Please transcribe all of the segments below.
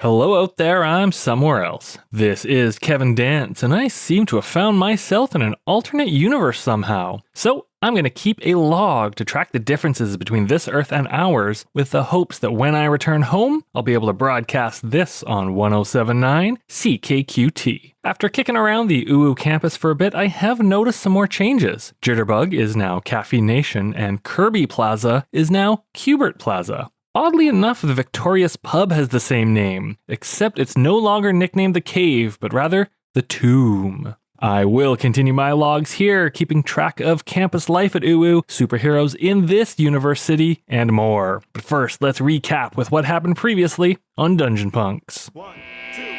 Hello out there, I'm somewhere else. This is Kevin Dance, and I seem to have found myself in an alternate universe somehow. So I'm going to keep a log to track the differences between this Earth and ours, with the hopes that when I return home, I'll be able to broadcast this on 1079 CKQT. After kicking around the UU campus for a bit, I have noticed some more changes. Jitterbug is now Caffeine Nation, and Kirby Plaza is now Cubert Plaza. Oddly enough, the Victorious Pub has the same name, except it's no longer nicknamed the Cave, but rather the Tomb. I will continue my logs here, keeping track of campus life at UU, superheroes in this universe city, and more. But first, let's recap with what happened previously on Dungeon Punks. 1, 2, 1.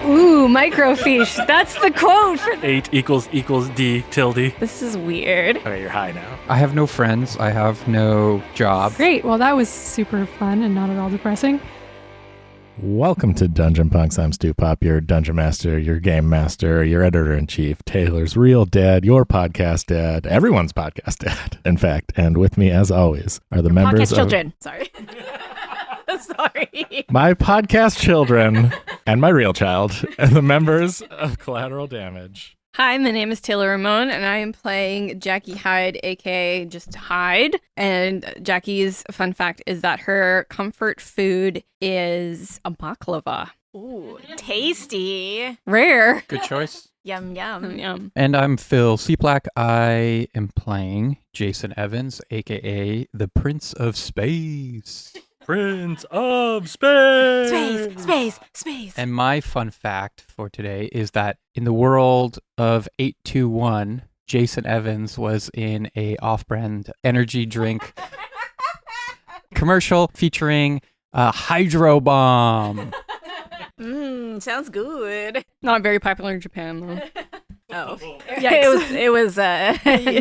Ooh, microfiche. That's the quote for 8 = D tilde. This is weird. Okay, you're high now. I have no friends. I have no job. Great. Well, that was super fun and not at all depressing. Welcome to Dungeon Punks. I'm Stu Popp, your Dungeon Master, your Game Master, your Editor-in-Chief, Taylor's real dad, your podcast dad, everyone's podcast dad, in fact. And with me, as always, are the members Podcast children. Sorry. Sorry. My podcast children and my real child, and the members of Collateral Damage. Hi, my name is Taylor Ramone, and I am playing Jackie Hyde, aka just Hyde. And Jackie's fun fact is that her comfort food is a baklava. Ooh, tasty. Rare. Good choice. Yum, yum. Yum. And I'm Phil Cieplak. I am playing Jason Evans, a.k.a. the Prince of Space. Prince of Space! Space. And my fun fact for today is that in the world of 821, Jason Evans was in a off-brand energy drink commercial featuring a hydro bomb. Sounds good. Not very popular in Japan, though. Oh. Yikes. It was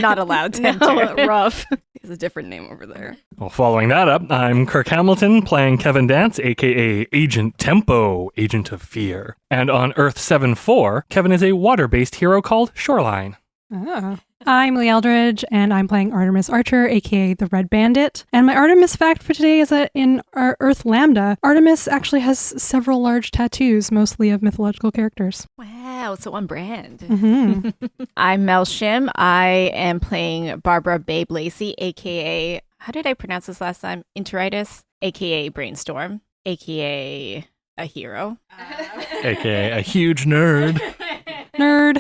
not allowed to enter. No, rough. It's a different name over there. Well, following that up, I'm Kirk Hamilton playing Kevin Dance, aka Agent Tempo, Agent of Fear. And on Earth 7-4, Kevin is a water-based hero called Shoreline. Oh. I'm Leigh Eldridge, and I'm playing Artemis Archer, aka the Red Bandit. And my Artemis fact for today is that in our Earth Lambda, Artemis actually has several large tattoos, mostly of mythological characters. Wow, so on brand. Mm-hmm. I'm Mel Shim. I am playing Barbara Babe Lacey, aka, how did I pronounce this last time? Enteritis, aka Brainstorm, aka a hero. AKA a huge nerd. Nerd.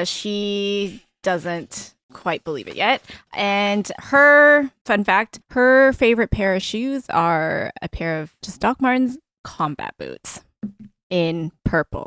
She doesn't quite believe it yet. And her, fun fact, her favorite pair of shoes are a pair of just Doc Martens combat boots in purple,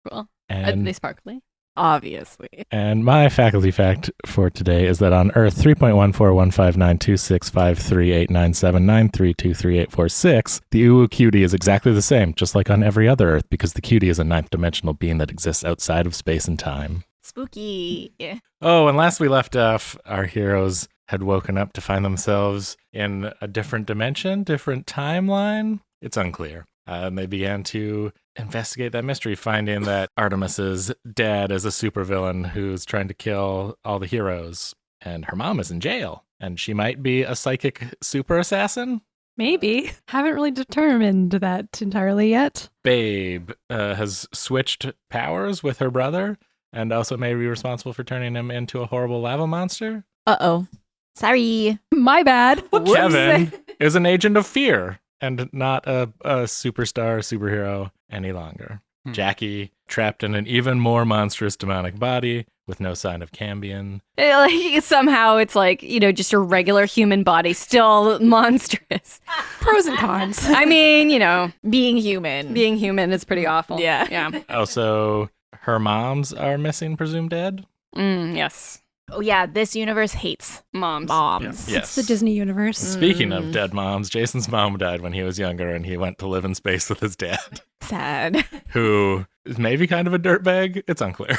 Cool. Are And they sparkly? obviously. And my faculty fact for today is that on Earth 3.14159265389793233846, the UU cutie is exactly the same, just like on every other Earth, because the cutie is a ninth dimensional being that exists outside of space and time. Spooky. Oh, and last we left off, our heroes had woken up to find themselves in a different dimension, different timeline. It's unclear. And they began to investigate that mystery, finding that Artemis's dad is a supervillain who's trying to kill all the heroes, and her mom is in jail, and she might be a psychic super assassin. Maybe. Haven't really determined that entirely yet. Babe has switched powers with her brother, and also may be responsible for turning him into a horrible lava monster. Uh-oh. Sorry. My bad. Kevin is an agent of fear and not a superstar superhero any longer. Jackie trapped in an even more monstrous demonic body with no sign of Cambion. Somehow it's like, just a regular human body, still monstrous. Pros and cons. I mean, Being human. being human is pretty awful. Yeah. Yeah. Also, her moms are missing, presumed dead. Yes. Oh, yeah. This universe hates Moms. moms. It's the Disney universe. Speaking of dead moms, Jason's mom died when he was younger, and he went to live in space with his dad, Sad. who is maybe kind of a dirtbag. It's unclear.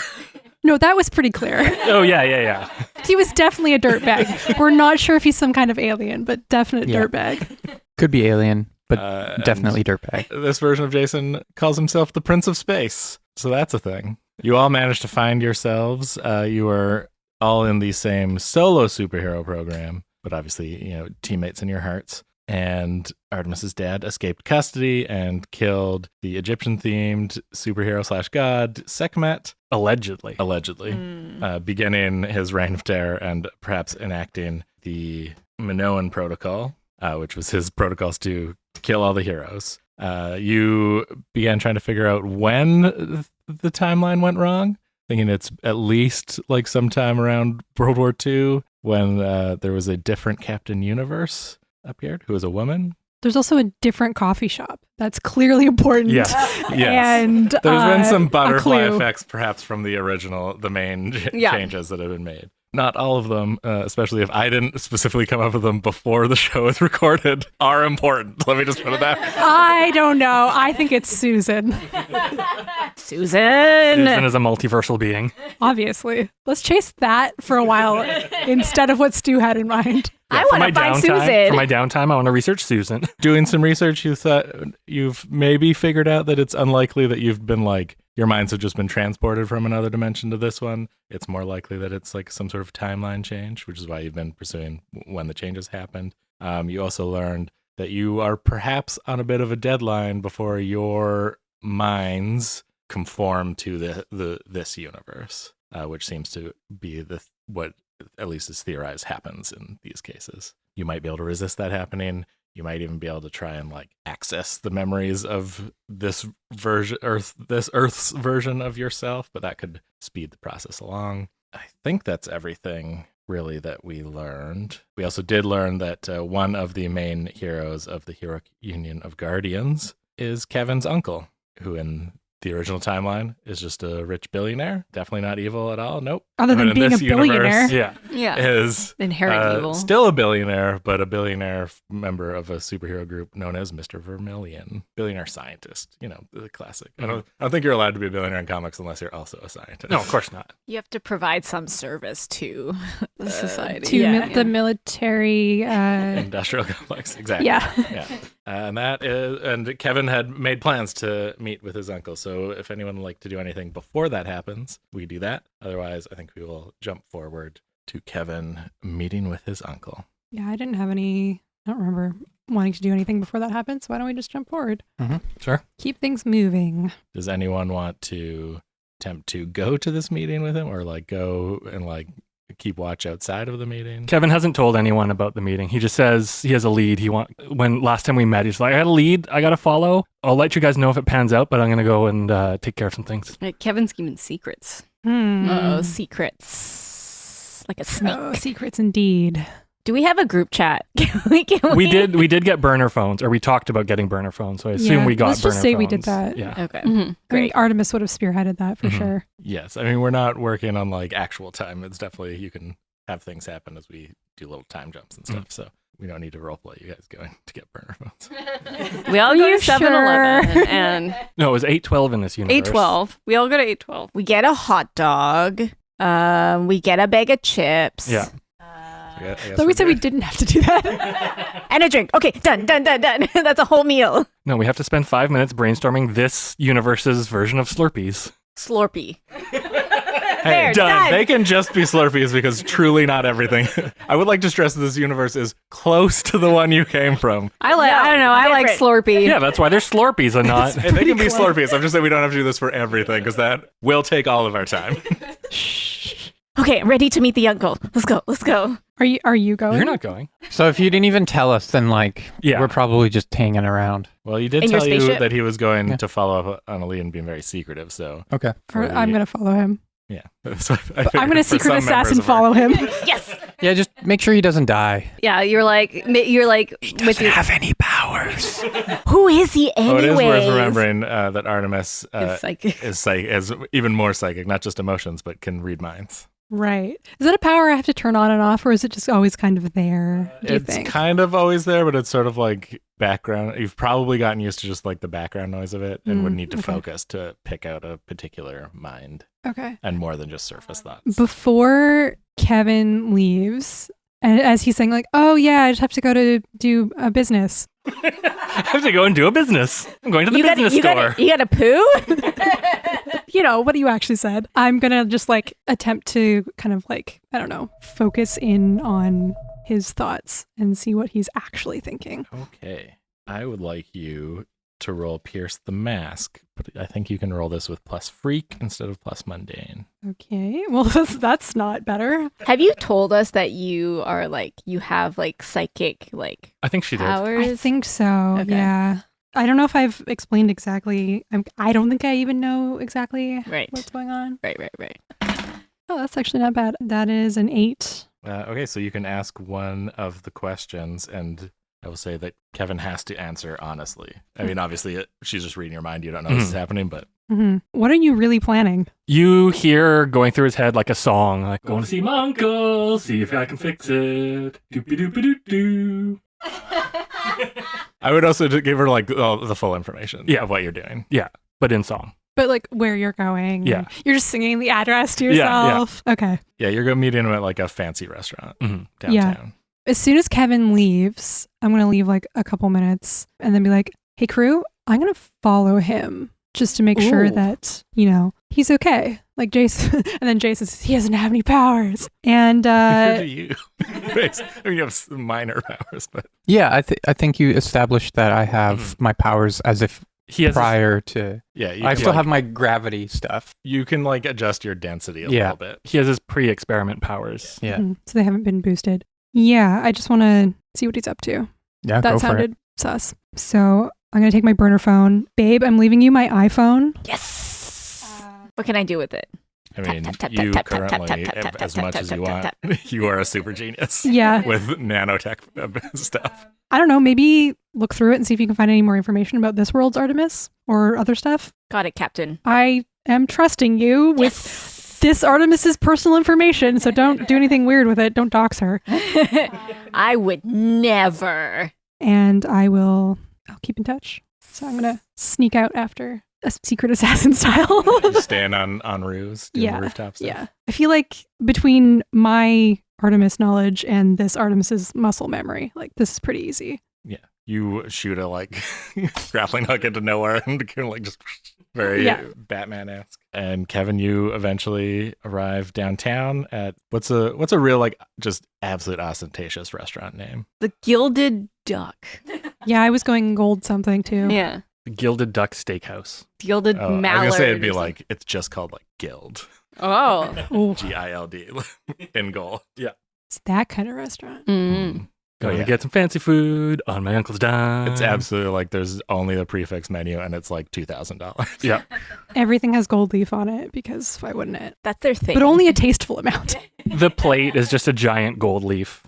No, that was pretty clear. Oh, yeah. He was definitely a dirtbag. We're not sure if he's some kind of alien, but definite Yeah. dirtbag. Could be alien, but And definitely dirtbag. This version of Jason calls himself the Prince of Space, so that's a thing. You all managed to find yourselves. You were all in the same solo superhero program, but obviously, teammates in your hearts. And Artemis's dad escaped custody and killed the Egyptian-themed superhero/god Sekhmet. Allegedly. Beginning his reign of terror and perhaps enacting the Minoan protocol, which was his protocols to kill all the heroes. You began trying to figure out when the timeline went wrong, thinking it's at least like sometime around World War II when there was a different Captain Universe appeared, who was a woman. There's also a different coffee shop. That's clearly important. Yes. And there's been some a butterfly clue. effects, perhaps from the main changes that have been made. Not all of them, especially if I didn't specifically come up with them before the show is recorded, are important. Let me just put it that way. I don't know. I think it's Susan. Susan is a multiversal being. Obviously. Let's chase that for a while instead of what Stu had in mind. I want to find Susan. For my downtime, I want to research Susan. Doing some research, you've maybe figured out that it's unlikely that you've been like, your minds have just been transported from another dimension to this one. It's more likely that it's like some sort of timeline change, which is why you've been pursuing when the changes happened. You also learned that you are perhaps on a bit of a deadline before your minds conform to this universe, which seems to be what at least is theorized happens in these cases. You might be able to resist that happening. You might even be able to try and like access the memories of this Earth's version of yourself, but that could speed the process along. I think that's everything really that we learned. We also did learn that one of the main heroes of the Heroic Union of Guardians is Kevin's uncle, who in the original timeline is just a rich billionaire. Definitely not evil at all. Nope. Other than being a billionaire. Is inherent evil. Still a billionaire, but a billionaire member of a superhero group known as Mr. Vermilion. Billionaire scientist. You know, the classic. I don't think you're allowed to be a billionaire in comics unless you're also a scientist. No, of course not. You have to provide some service to The society. To the military. Industrial complex. Exactly. Yeah. And Kevin had made plans to meet with his uncle. So if anyone would like to do anything before that happens, we do that. Otherwise, I think we will jump forward to Kevin meeting with his uncle. Yeah, I don't remember wanting to do anything before that happens. So why don't we just jump forward? Mm-hmm. Sure. Keep things moving. Does anyone want to attempt to go to this meeting with him, or like go and like keep watch outside of the meeting? Kevin hasn't told anyone about the meeting. He just says he has a lead. When last time we met, he's like, I had a lead I got to follow. I'll let you guys know if it pans out, but I'm going to go and take care of some things. Kevin's giving secrets. Oh, secrets. Like a snake. Oh, secrets indeed. Do we have a group chat? We did get burner phones, or we talked about getting burner phones. So I assume we got burner phones. Let's just say we did that. Yeah. Okay. Mm-hmm. Great. Artemis would have spearheaded that for sure. Yes. I mean, we're not working on like actual time. It's definitely, you can have things happen as we do little time jumps and stuff. So we don't need to roleplay you guys going to get burner phones. We all go to 7-Eleven and No, it was 812 in this universe. 812. We all go to 812. We get a hot dog. We get a bag of chips. Yeah. So we said we didn't have to do that. And a drink. Okay, done. That's a whole meal. No, we have to spend 5 minutes brainstorming this universe's version of Slurpees. Slurpee. Hey, done. They can just be Slurpees because truly not everything. I would like to stress that this universe is close to the one you came from. I like Slurpee. Yeah, that's why they're Slurpees and not. Hey, they can be Slurpees. I'm just saying we don't have to do this for everything because that will take all of our time. Okay, I'm ready to meet the uncle. Let's go. Are you going? You're not going. So if you didn't even tell us, then Yeah. we're probably just hanging around. Well, you did In your tell you spaceship? that he was going to follow up on a lead and being very secretive, so... Okay. I'm going to follow him. Yeah. So I'm going to secret assassin follow him. Yes. Yeah, just make sure he doesn't die. Yeah, you're like with your have any powers. Who is he Oh, it is anyway? worth remembering that Artemis psychic. is even more psychic, not just emotions, but can read minds. Right. Is that a power I have to turn on and off, or is it just always kind of there, do you It's think? kind of always there, but it's sort of like background. You've probably gotten used to just like the background noise of it and would need to okay. focus to pick out a particular mind Okay. and more than just surface thoughts. Before Kevin leaves, and as he's saying like, oh yeah, I just have to go to do a business. I have to go and do a business. I'm going to the business store. You got a poo? You know, what you actually said. I'm going to just like attempt to kind of like, I don't know, focus in on his thoughts and see what he's actually thinking. Okay. I would like you to roll Pierce the Mask, but I think you can roll this with plus freak instead of plus mundane. Okay, well, that's not better. Have you told us that you are like, you have like psychic like I think she did. powers? I think so, Okay. yeah. I don't know if I've explained exactly. I don't think I even know exactly Right. what's going on. Right. Oh, that's actually not bad. That is an 8. Okay, so you can ask one of the questions, and I will say that Kevin has to answer honestly. I mean, obviously, she's just reading your mind. You don't know this is happening, but What are you really planning? You hear going through his head like a song, like, going to see my uncle, see if I can fix it. Doopy doopy doo doo. I would also give her like the full information of what you're doing. Yeah, but in song. But like where you're going. Yeah. You're just singing the address to Yeah, yeah. yourself. Okay. Yeah, you're going to meet him at like a fancy restaurant Mhm. downtown. As soon as Kevin leaves, I'm going to leave like a couple minutes and then be like, hey, crew, I'm going to follow him just to make sure Ooh. that, he's okay. Like Jason. And then Jason says, he doesn't have any powers. And Who do you? I mean, you have some minor powers, but Yeah, I think you established that I have my powers as if He has prior to. yeah, you I can, still like, have my gravity stuff. you can like adjust your density a Yeah. little bit. he has his pre-experiment powers. Yeah. so they haven't been boosted. Yeah. I just want to see what he's up to. Yeah, That go for it. sounded sus. So I'm going to take my burner phone. Babe, I'm leaving you my iPhone. Yes. What can I do with it? I mean, tap, tap, you tap, tap, tap, currently, tap, tap, as tap, much tap, as tap, you tap, want, you are a super genius Yeah. with nanotech stuff. I don't know. Maybe look through it and see if you can find any more information about this world's Artemis or other stuff. Got it, Captain. I am trusting you with this Artemis's personal information, so don't do anything weird with it. Don't dox her. I would never. And I'll keep in touch. So I'm going to sneak out after a secret assassin style. You stand on roofs, doing Yeah, rooftop stuff. Yeah. I feel like between my Artemis knowledge and this Artemis's muscle memory, like this is pretty easy. Yeah. You shoot a like grappling hook into nowhere and kind of like just very Yeah. Batman-esque. And Kevin, you eventually arrive downtown at what's a real like just absolute ostentatious restaurant name? The Gilded Duck. Yeah, I was going gold something too. Yeah. The Gilded Duck Steakhouse. Gilded Oh, I was Mallard. gonna say it'd be or something. like it's just called like Guild. Oh. Oh, GILD in goal. Yeah. it's that kind of restaurant. Mm. Going yeah. to get some fancy food on my uncle's dime. It's absolutely like there's only the prefix menu and it's like $2,000. Yeah. Everything has gold leaf on it because why wouldn't it? That's their thing. But only a tasteful amount. The plate is just a giant gold leaf.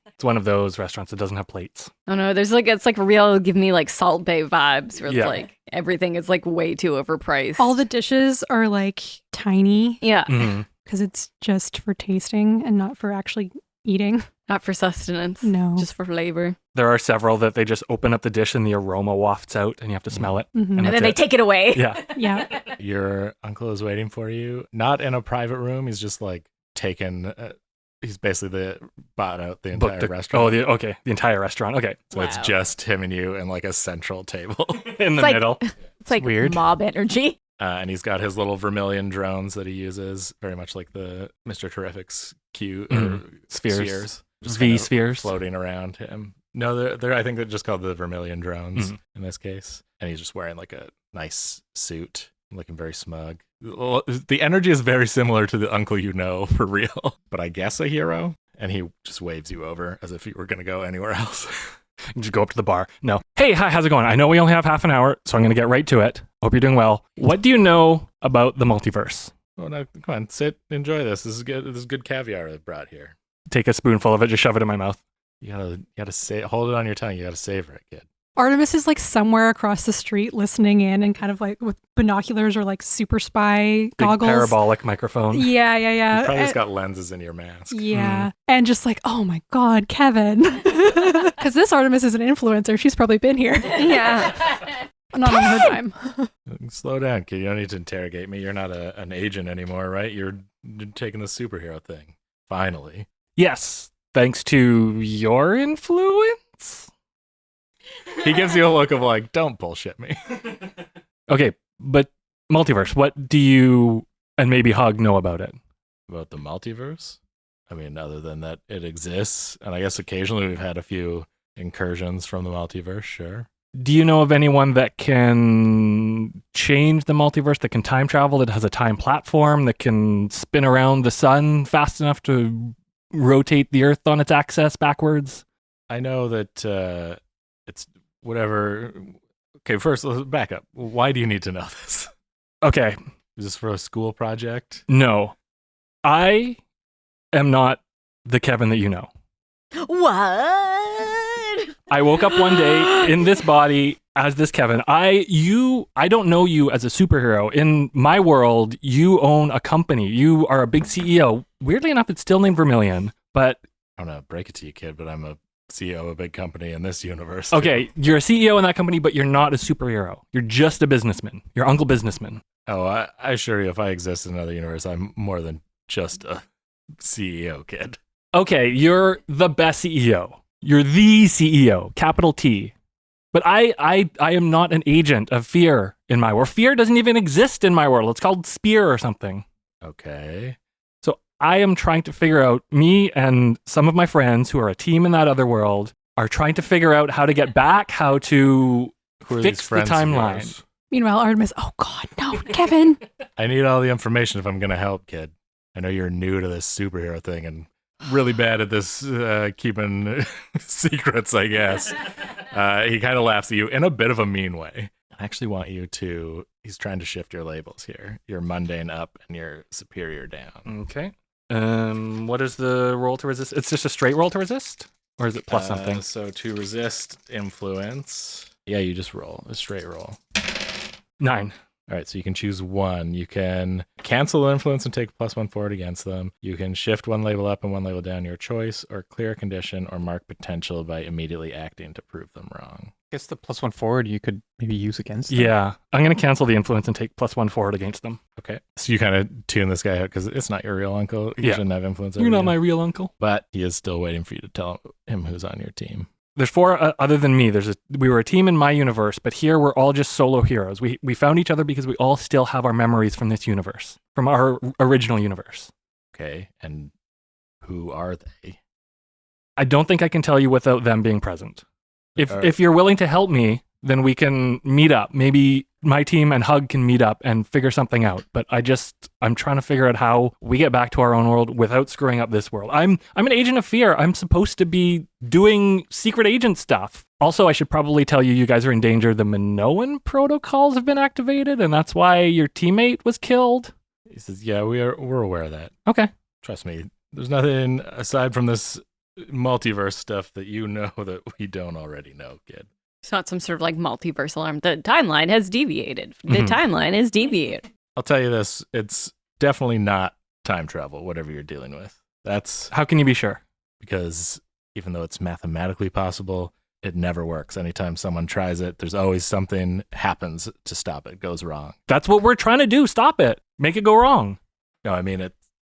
It's one of those restaurants that doesn't have plates. Oh no, it's like real give me like Salt Bay vibes where Yeah. it's like everything is like way too overpriced. All the dishes are like tiny yeah, Mhm. because it's just for tasting and not for actually eating. not for sustenance. No. Just for flavor. There are several that they just open up the dish and the aroma wafts out and you have to smell it. Mhm. And and that's then they it. take it away. Yeah. Yeah. Your uncle is waiting for you, not in a private room. He's just like taken. He's basically bought out the entire Booked restaurant. Oh, the entire restaurant. Okay. So it's Wow. just him and you and like a central table. In the like- middle. It's like weird. mob energy. And he's got his little vermilion drones that he uses, very much like the Mr. Terrific's Q or Mhm. Spheres. just V kind of spheres. floating around him. No, they're I think they're just called the vermilion drones Mhm. in this case. And he's just wearing like a nice suit, looking very smug. The energy is very similar to the uncle you know for real, but I guess a hero. And he just waves you over as if you were going to go anywhere else. You just go up to the bar. No. Hey, hi, how's it going? I know we only have half an hour, so I'm going to get right to it. Hope you're doing well. What do you know about the multiverse? Oh no, come on, sit, enjoy this. This is good. This is good caviar I brought here. Take a spoonful of it, just shove it in my mouth. You gotta say, hold it on your tongue. You gotta savor it, kid. Artemis is like somewhere across the street listening in and kind of like with binoculars or like super spy Big goggles. parabolic microphone. Yeah, yeah, You yeah. probably just And- got lenses in your mask. yeah. And just like, oh my God, Kevin. Because this Artemis is an influencer. She's probably been here. Yeah. Not on her time. Slow down, kid. You don't need to interrogate me. You're not an agent anymore, right? You're taking the superhero thing. Finally. Yes, thanks to your influence. He gives you a look of like, don't bullshit me. Okay, but multiverse, what do you and maybe Hug know about it? About the multiverse? I mean, other than that it exists. And I guess occasionally we've had a few incursions from the multiverse, sure. Do you know of anyone that can change the multiverse, that can time travel, that has a time platform, that can spin around the sun fast enough to rotate the Earth on its axis backwards? I know that it's whatever. Okay, first, let's back up. Why do you need to know this? Okay, Is this for a school project? no. I am not the Kevin that you know. What? I woke up one day in this body as this Kevin. I don't know you as a superhero. In my world, you own a company. You are a big CEO. Weirdly enough, it's still named Vermilion, but I don't know, break it to you, kid, but I'm a CEO of a big company in this universe. okay, you're a CEO in that company, but you're not a superhero. You're just a businessman. You're Uncle Businessman. Oh, I assure you, if I exist in another universe, I'm more than just a CEO, kid. Okay, you're the best CEO. You're the CEO, capital T. But I am not an agent of fear in my world. Fear doesn't even exist in my world. It's called Spear or something. Okay. So I am trying to figure out, me and some of my friends who are a team in that other world are trying to figure out how to get back, how to Who are fix these the friends of timeline. yours? Meanwhile, Artemis, oh God, no, Kevin. I need all the information if I'm going to help, kid. I know you're new to this superhero thing and really bad at this keeping secrets, I guess. He kind of laughs at you in a bit of a mean way. I actually want you to, he's trying to shift your labels here. Your mundane up and your superior down. Okay. What is the roll to resist? It's just a straight roll to resist? Or is it plus something? So to resist influence, yeah, you just roll, a straight roll. 9. All right, so you can choose one. You can cancel the influence and take +1 forward against them. You can shift one label up and one label down, your choice, or clear a condition or mark potential by immediately acting to prove them wrong. I guess the +1 forward you could maybe use against them. Yeah. I'm going to cancel the influence and take +1 forward against them. Okay, so you kind of tune this guy out because it's not your real uncle. He Yeah. shouldn't have influence over You're not you. my real uncle. But he is still waiting for you to tell him who's on your team. There's 4 other than me. We were a team in my universe, but here we're all just solo heroes. We found each other because we all still have our memories from this universe, from our original universe. Okay, and who are they? I don't think I can tell you without them being present. If All right. if you're willing to help me, then we can meet up. Maybe my team and Hug can meet up and figure something out. But I'm trying to figure out how we get back to our own world without screwing up this world. I'm an agent of fear. I'm supposed to be doing secret agent stuff. Also, I should probably tell you, you guys are in danger. The Minoan protocols have been activated, and that's why your teammate was killed. He says, yeah, we're aware of that. Okay. Trust me, there's nothing aside from this multiverse stuff that you know that we don't already know, kid. It's not some sort of like multiverse alarm. The timeline has deviated. The Mhm. timeline is deviated. I'll tell you this, it's definitely not time travel, whatever you're dealing with. That's How can you be sure? because even though it's mathematically possible, it never works. Anytime someone tries it, there's always something happens to stop it, goes wrong. That's what we're trying to do. Stop it. Make it go wrong. No, I mean,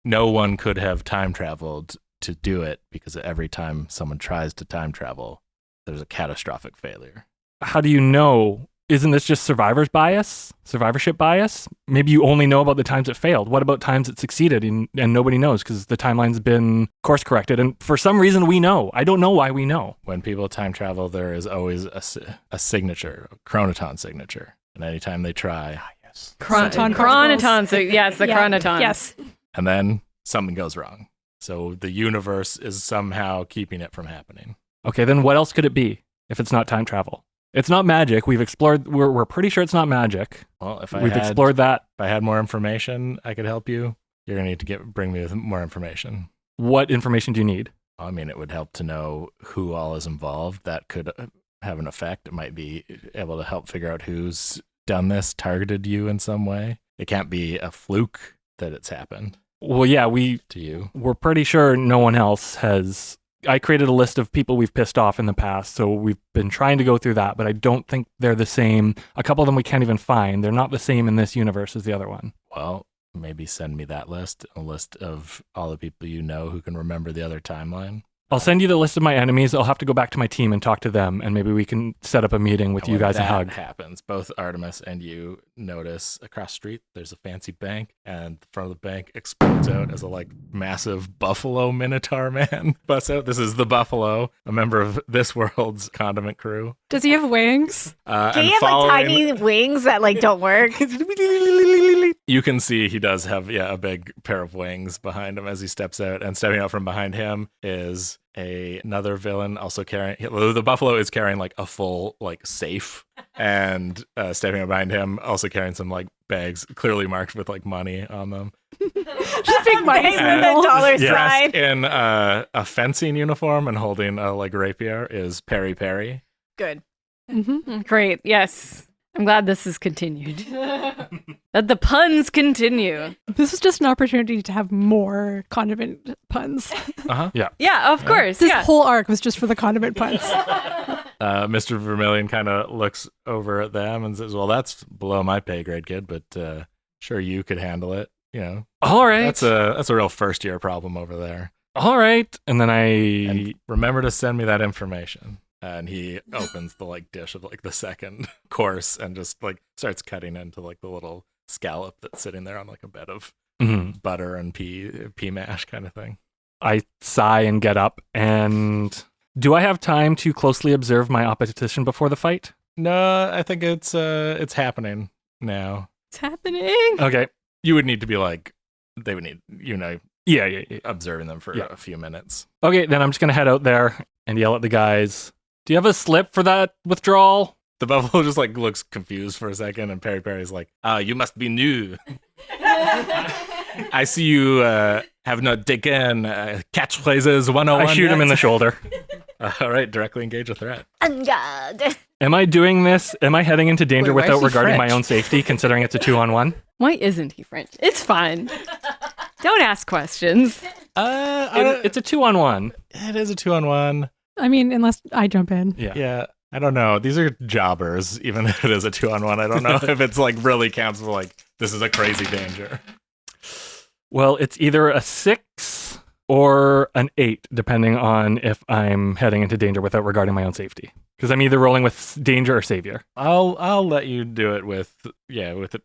no one could have time traveled to do it because every time someone tries to time travel, there's a catastrophic failure. How do you know? Isn't this just survivorship bias? Maybe you only know about the times it failed. What about times it succeeded and nobody knows because the timeline's been course corrected? And for some reason we know. I don't know why we know. When people time travel, there is always a signature, a chronoton signature. And anytime they try, Yes. Chronoton Chronoton. So yes, the Yeah. chronoton. Yes. and then something goes wrong. So the universe is somehow keeping it from happening. Okay, then what else could it be if it's not time travel? It's not magic. We've explored. We're pretty sure it's not magic. Well, if We've explored that. if I had more information, I could help you. You're gonna need to bring me with more information. What information do you need? I mean, it would help to know who all is involved. That could have an effect. It might be able to help figure out who's done this, targeted you in some way. It can't be a fluke that it's happened Well, yeah, to you. we're pretty sure no one else has. I created a list of people we've pissed off in the past, so we've been trying to go through that, but I don't think they're the same. A couple of them we can't even find. They're not the same in this universe as the other one. Well, maybe send me that list, a list of all the people you know who can remember the other timeline. I'll send you the list of my enemies. I'll have to go back to my team and talk to them, and maybe we can set up a meeting with you guys and hug. Happens. Both Artemis and you notice across the street there's a fancy bank, and the front of the bank explodes out as a like massive buffalo minotaur man busts out. This is the Buffalo, a member of this world's condiment crew. Does he have wings? Do you have like tiny wings that like don't work? You can see he does have a big pair of wings behind him as he steps out, and stepping out from behind him is another villain also carrying. The Buffalo is carrying like a full like safe, and stepping out behind him also carrying some like bags clearly marked with like money on them. Just big money with a dollar sign. Dressed in a fencing uniform and holding a like rapier is Perry Perry. Good. Mm-hmm. Great. Yes. I'm glad this is continued. That the puns continue. This is just an opportunity to have more condiment puns. Yeah. Yeah, of course. This whole arc was just for the condiment puns. Mr. Vermilion kind of looks over at them and says, "Well, that's below my pay grade, kid, but sure you could handle it. You know, All right. that's a real first year problem over there. All right. And then And remember to send me that information." And he opens the like dish of like the second course and just like starts cutting into like the little scallop that's sitting there on like a bed of butter and pea mash kind of thing. I sigh and get up. And do I have time to closely observe my opposition before the fight? No, I think it's happening now. It's happening. Okay. You would need to be like, they would need, Yeah. observing them for a few minutes. Okay, then I'm just going to head out there and yell at the guys. Do you have a slip for that withdrawal? The Buffalo just like looks confused for a second, and Perry Perry's like, you must be new. I see you have not taken catchphrases 101. I shoot him in the shoulder. All right, directly engage a threat. On guard. Am I doing this? Am I heading into danger Wait, why without is he regarding my French? own safety, considering it's a 2-on-1? Why isn't he French? It's fine. Don't ask questions. It's a 2-on-1. It is a 2-on-1. I mean, unless I jump in. Yeah. I don't know. These are jobbers, even if it is a 2-on-1. I don't know if it's like really counts for like, this is a crazy danger. Well, it's either a 6 or an 8, depending on if I'm heading into danger without regarding my own safety. Because I'm either rolling with danger or savior. I'll let you do it with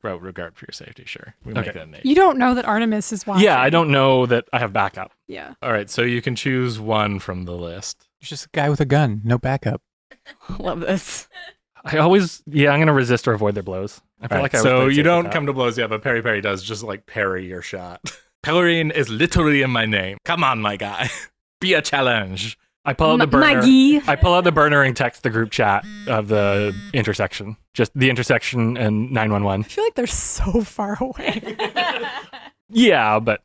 regard for your safety, sure. We make Okay. that an 8. You don't know that Artemis is watching. Yeah, I don't know that I have backup. Yeah. All right, so you can choose one from the list. He's just a guy with a gun, no backup. Love this. I'm going to resist or avoid their blows. I feel All like right, I so was you don't come to blows yet, but Perry Perry does just like parry your shot. Parrying is literally in my name. Come on, my guy. Be a challenge. I pull out the burner. Maggie. I pull out the burner and text the group chat of the intersection. Just the intersection and 911. I feel like they're so far away. Yeah, but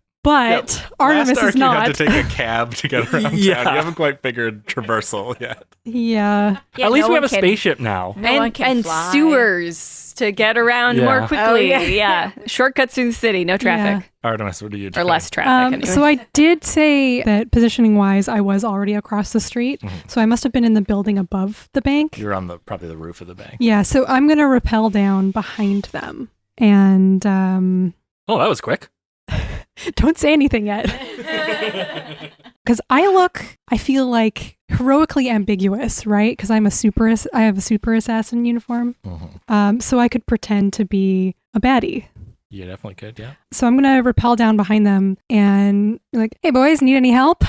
Artemis Last arc is not. You had to take a cab to get around Yeah. town. You haven't quite figured traversal yet. Yeah. at least we have a spaceship now. No one can and fly. sewers to get around Yeah. more quickly. Oh, yeah. Shortcuts through the city, no traffic. Artemis, what do you do? Or less traffic. Anyway. So I did say that positioning wise, I was already across the street. So I must have been in the building above the bank. You're on probably the roof of the bank. Yeah. So I'm going to rappel down behind them. And Oh, that was quick. don't say anything yet. Because I feel like heroically ambiguous, right? Because I have a super assassin uniform. So I could pretend to be a baddie. You definitely could, yeah. So I'm going to rappel down behind them and be like, hey boys, need any help?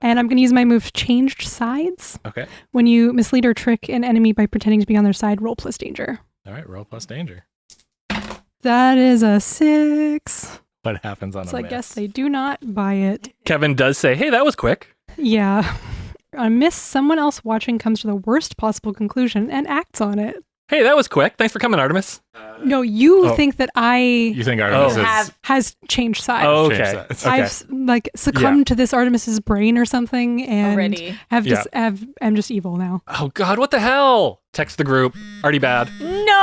And I'm going to use my move Changed Sides. Okay. When you mislead or trick an enemy by pretending to be on their side, roll plus danger. All right, roll plus danger. That is a 6. What happens on So a I miss? guess they do not buy it. Kevin does say, hey, that was quick. Yeah. On a miss, someone else watching comes to the worst possible conclusion and acts on it. Hey, that was quick. Thanks for coming, Artemis. No, you Oh. think that You think Artemis is... has changed sides. Oh, Change okay. sides. Okay. I've succumbed to this Artemis's brain or something and Already. I'm just evil now. Oh, God, what the hell? Text the group. Already bad. No!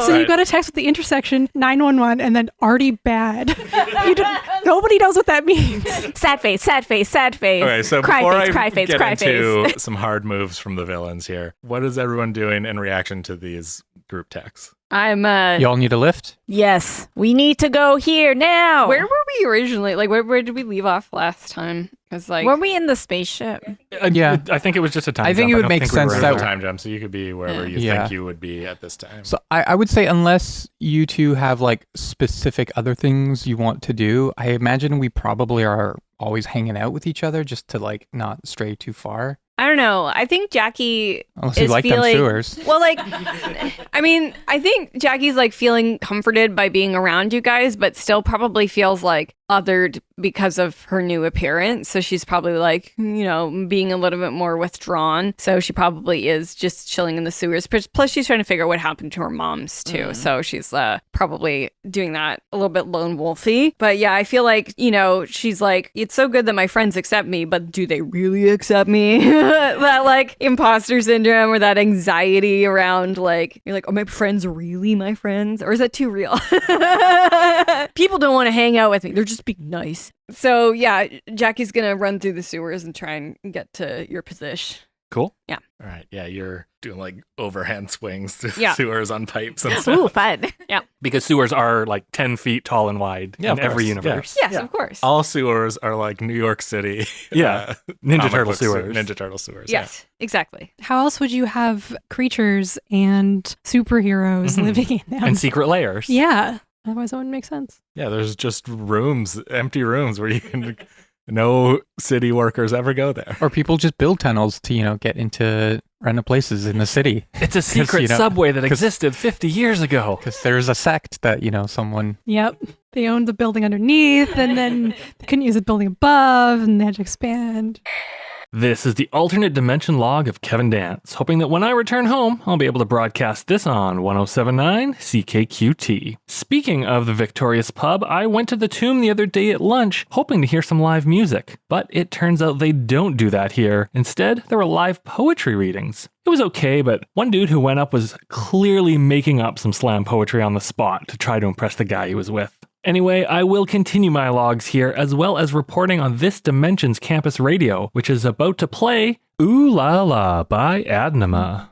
So you Right. got a text with the intersection 911 and then already bad. Nobody knows what that means. Sad face, sad face, sad face. Okay, so cry before face, I cry face, get cry into face. some hard moves from the villains here, what is everyone doing in reaction to these group texts? I'm Y'all need a lift? Yes, we need to go here now. Where were we originally? Like where did we leave off last time? Because like were we in the spaceship? Yeah. I think it was just a time I think jump. it would don't make think sense we were There's in a that- the- time jump, so you could be wherever you Yeah. think you would be at this time. So I would say unless you two have like specific other things you want to do, I imagine we probably are always hanging out with each other just to like not stray too far. I don't know. I think Jackie Unless you is like them feeling sewers. well. Like, I mean, I think Jackie's like feeling comforted by being around you guys, but still probably feels like othered because of her new appearance. So she's probably like, being a little bit more withdrawn. So she probably is just chilling in the sewers. Plus, she's trying to figure out what happened to her moms too. So she's probably doing that a little bit lone wolfy. But yeah, I feel like she's like, it's so good that my friends accept me, but do they really accept me? That like imposter syndrome or that anxiety around like you're like, are my friends really my friends, or is that too real? People don't want to hang out with me, they're just being nice. So yeah, Jackie's gonna run through the sewers and try and get to your position. Cool. All right. Yeah, you're doing like overhand swings through Yeah. sewers on pipes and stuff. Ooh, fun. Because sewers are like 10 feet tall and wide Yeah, in of every course. universe. Yes, Yeah. of course. All sewers are like New York City. Yeah. Ninja comic Turtle book sewers. Ninja Turtle sewers. Yes, exactly. How else would you have creatures and superheroes Mhm. living in them? And secret layers. Yeah. Otherwise, that wouldn't make sense. Yeah, there's just rooms, empty rooms where you can. No city workers ever go there. Or people just build tunnels to, get into random places in the city. It's a secret subway that existed 50 years ago. Because there's a sect that, someone. Yep. They owned the building underneath, and then they couldn't use the building above, and they had to expand. This is the alternate dimension log of Kevin Dance, hoping that when I return home, I'll be able to broadcast this on 1079 CKQT. Speaking of the Victorious Pub, I went to the Tomb the other day at lunch, hoping to hear some live music. But it turns out they don't do that here. Instead, there were live poetry readings. It was okay, but one dude who went up was clearly making up some slam poetry on the spot to try to impress the guy he was with. Anyway, I will continue my logs here, as well as reporting on this Dimension's campus radio, which is about to play Ooh La La by Adnama.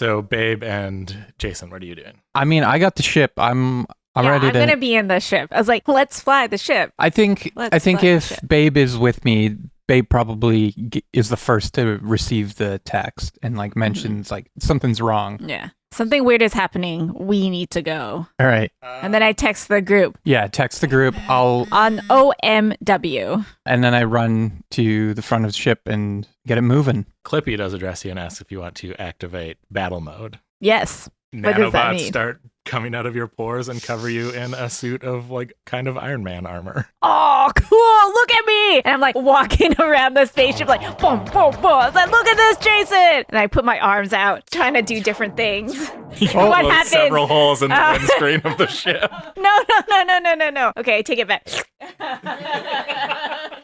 So Babe and Jason, what are you doing? I mean, I got the ship. I'm ready I'm to. gonna be in the ship. I was like, let's fly the ship. I think Let's fly if the ship. Babe is with me, Babe probably is the first to receive the text and like mentions like something's wrong. Yeah. Something weird is happening. We need to go. All right. And then I text the group Yeah, text the group. I'll on OMW. and then I run to the front of the ship and get it moving. Clippy does address you and asks if you want to activate battle mode. Yes. What does that Nanobots mean? start coming out of your pores and cover you in a suit of like kind of Iron Man armor. Oh, cool. Look at me. And I'm like walking around the spaceship like, boom, boom, boom. I was like, look at this, Jason. And I put my arms out trying to do different things. What happens? Several holes in the windscreen of the ship. No. Okay, I take it back.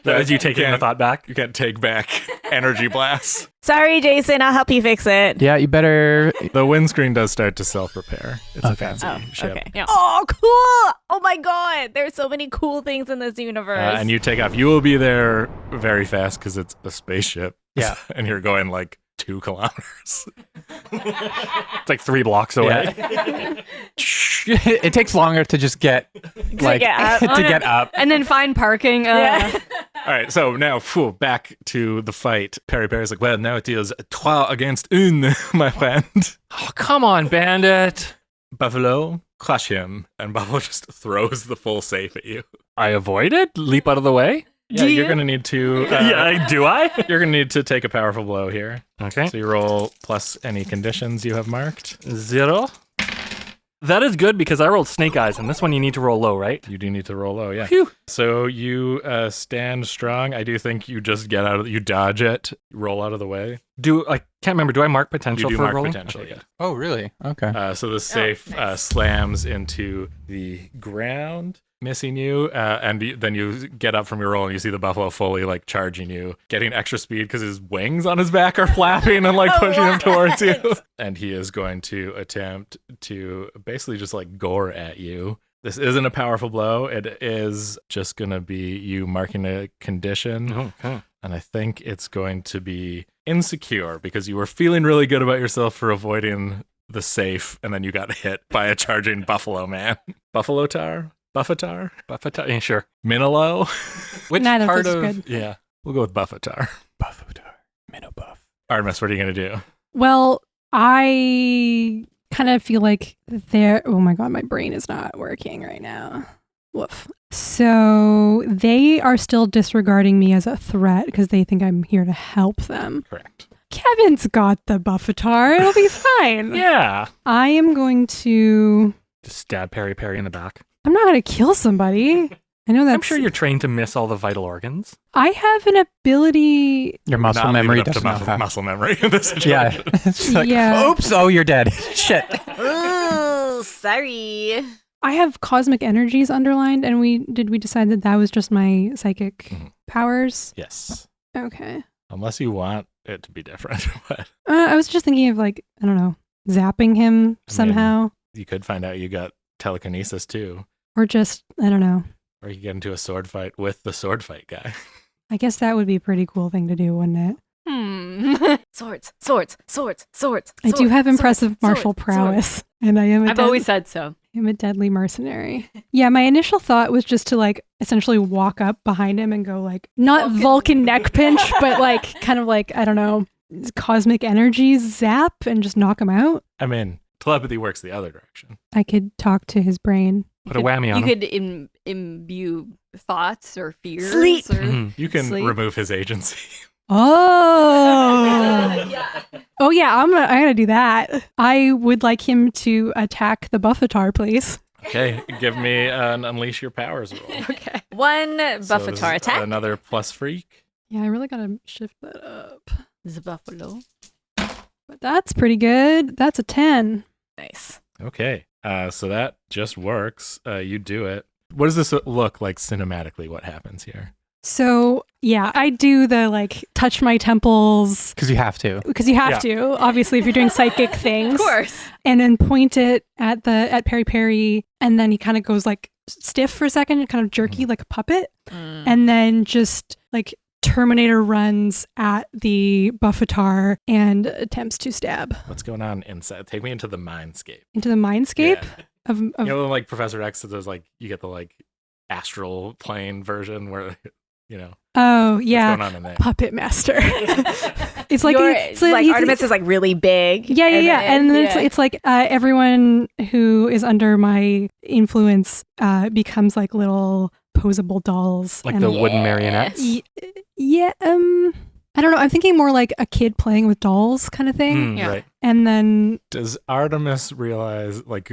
As you taking the thought back? You can't take back energy blasts. Sorry, Jason. I'll help you fix it. Yeah, you better. The windscreen does start to self-repair. It's a fancy ship. Okay. Yeah. Oh, cool. Oh my God. There's so many cool things in this universe. And you take off. You will be there very fast because it's a spaceship. Yeah. And you're going like 2 kilometers. It's like 3 blocks away. Yeah. It takes longer to just get like get up. to get up. And then find parking. Yeah. All right, so now back to the fight. Perry's like, well, now it is 3 against 1, my friend. Oh, come on, Bandit. Buffalo, crush him. And Buffalo just throws the full safe at you. I avoided? Leap out of the way? Yeah, you're going to need to... Yeah, do I? You're going to need to take a powerful blow here. Okay. So you roll plus any conditions you have marked. 0. That is good because I rolled snake eyes, and this one you need to roll low, right? You do need to roll low, yeah. Phew. So you stand strong. I do think you just get out of... You dodge it, roll out of the way. I can't remember. Do I mark potential You do for mark rolling? potential, Okay, yeah. Oh, really? Okay. So the safe slams into the ground, missing you, and then you get up from your roll and you see the buffalo fully like charging you, getting extra speed because his wings on his back are flapping and like pushing him towards you. And he is going to attempt to basically just like gore at you. This isn't a powerful blow. It is just going to be you marking a condition. Okay. And I think it's going to be insecure because you were feeling really good about yourself for avoiding the safe, and then you got hit by a charging buffalo man. Buffalo tar? Buffatar? Yeah, sure. Minilo? Which Neither of part those of... is good. Yeah. We'll go with Buffatar. Buffatar. Minnow buff. Artemis, what are you going to do? Well, I kind of feel like oh my God, my brain is not working right now. Woof. So they are still disregarding me as a threat because they think I'm here to help them. Correct. Kevin's got the Buffatar. It'll be fine. Yeah. I am going to... Just stab Perry in the back. I'm not going to kill somebody. I know that's... I'm sure you're trained to miss all the vital organs. I have an ability... Your muscle Not memory leave it up to doesn't have. muscle memory in this Yeah. situation. It's like, Yeah. oops, oh, you're dead. Shit. Ooh, sorry. I have cosmic energies underlined, and we decide that was just my psychic powers? Yes. Okay. Unless you want it to be different. But I was just thinking of like, I don't know, zapping him somehow. you could find out you got telekinesis too. Or just, I don't know. Or you could get into a sword fight with the sword fight guy. I guess that would be a pretty cool thing to do, wouldn't it? Swords. I do have impressive martial prowess, and I am I've always said so. I'm a deadly mercenary. Yeah, my initial thought was just to like essentially walk up behind him and go like, not Vulcan neck pinch, but like kind of like, I don't know, cosmic energy zap and just knock him out. I mean, telepathy works the other direction. I could talk to his brain. Put a whammy on You him. could imbue thoughts or fears. Sleep. Or... Mhm. You can Sleep. remove his agency. Oh. Oh yeah, I'm gonna do that. I would like him to attack the Buffatar, please. Okay, give me an unleash your powers roll. Okay. One So this Buffatar is attack. Another plus freak. Yeah, I really gotta shift that up. The buffalo. But that's pretty good. That's a 10. Nice. Okay, so that just works. You do it. What does this look like cinematically? What happens here? So yeah, I do the like touch my temples Because you have to. because you have to, obviously, if you're doing psychic things. Of course. And then point it at Perry, and then he kind of goes like stiff for a second, kind of jerky like a puppet, and then just like Terminator runs at the Buffetar and attempts to stab What's going on inside? Take me into the mindscape. into the mindscape Yeah. of You know, like Professor X, there's like, you get the like astral plane version where, you know, oh what's yeah, going on in there? puppet master. It's like It's like like he's- Artemis is like really big. Yeah, and then yeah. it's like everyone who is under my influence becomes like little posable dolls. Like and the wooden marionettes. yeah, I don't know. I'm thinking more like a kid playing with dolls kind of thing. Mm, Right. And then Does Artemis realize, like,